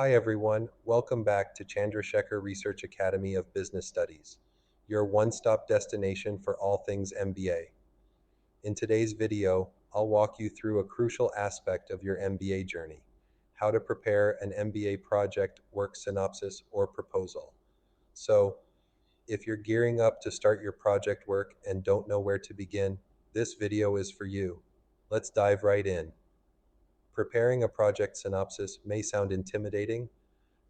Hi everyone, welcome back to Chandrasekhar Research Academy of Business Studies, your one-stop destination for all things MBA. In today's video, I'll walk you through a crucial aspect of your MBA journey, how to prepare an MBA project, work synopsis, or proposal. So, if you're gearing up to start your project work and don't know where to begin, this video is for you. Let's dive right in. Preparing a project synopsis may sound intimidating,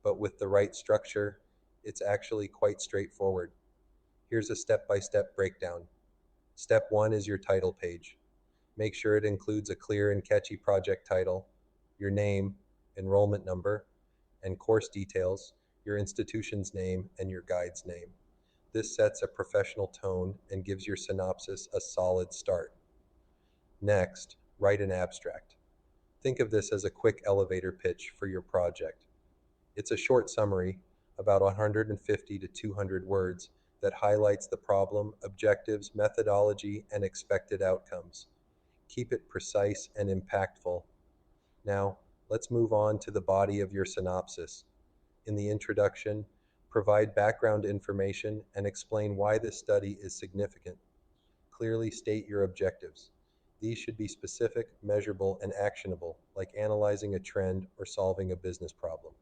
but with the right structure, it's actually quite straightforward. Here's a step-by-step breakdown. Step 1 is your title page. Make sure it includes a clear and catchy project title, your name, enrollment number, and course details, your institution's name, and your guide's name. This sets a professional tone and gives your synopsis a solid start. Next, write an abstract. Think of this as a quick elevator pitch for your project. It's a short summary, about 150 to 200 words, that highlights the problem, objectives, methodology, and expected outcomes. Keep it precise and impactful. Now, let's move on to the body of your synopsis. In the introduction, provide background information and explain why this study is significant. Clearly state your objectives. These should be specific, measurable, and actionable, like analyzing a trend or solving a business problem.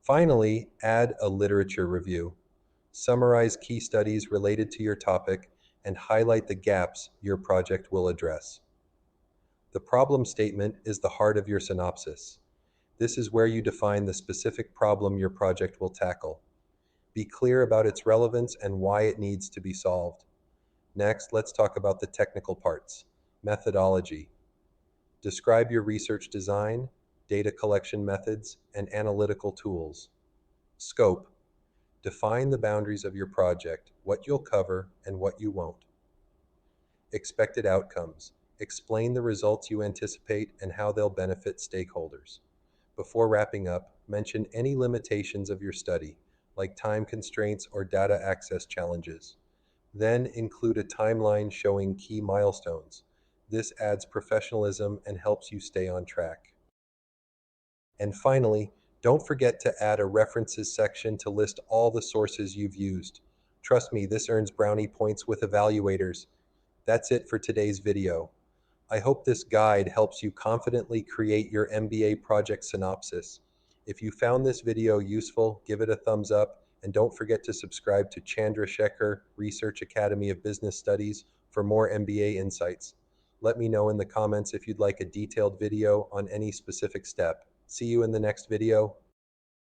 Finally, add a literature review. Summarize key studies related to your topic and highlight the gaps your project will address. The problem statement is the heart of your synopsis. This is where you define the specific problem your project will tackle. Be clear about its relevance and why it needs to be solved. Next, let's talk about the technical parts. Methodology. Describe your research design, data collection methods, and analytical tools. Scope. Define the boundaries of your project, what you'll cover and what you won't. Expected outcomes. Explain the results you anticipate and how they'll benefit stakeholders. Before wrapping up, mention any limitations of your study, like time constraints or data access challenges. Then include a timeline showing key milestones. This adds professionalism and helps you stay on track. And finally, don't forget to add a references section to list all the sources you've used. Trust me, this earns brownie points with evaluators. That's it for today's video. I hope this guide helps you confidently create your MBA project synopsis. If you found this video useful, give it a thumbs up and don't forget to subscribe to Chandrasekhar Research Academy of Business Studies for more MBA insights. Let me know in the comments if you'd like a detailed video on any specific step. See you in the next video.